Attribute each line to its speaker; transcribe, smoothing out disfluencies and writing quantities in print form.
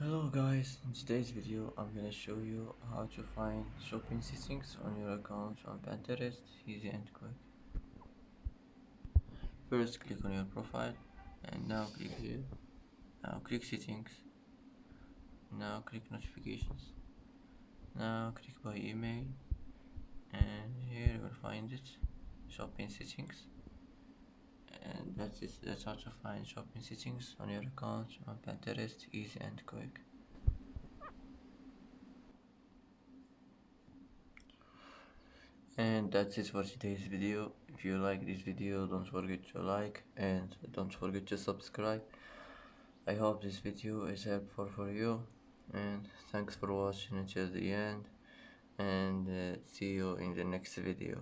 Speaker 1: Hello guys, in today's video I'm gonna show you how to find shopping settings on your account on Pinterest, easy and quick. First click on your profile and now click here. Now click settings. Now click notifications. Now click by email and here you will find it, shopping settings. And that's it, that's how to find shopping settings on your account on Pinterest, easy and quick. And that's it for today's video. If you like this video, don't forget to like and don't forget to subscribe. I hope this video is helpful for you, and thanks for watching until the end, and see you in the next video.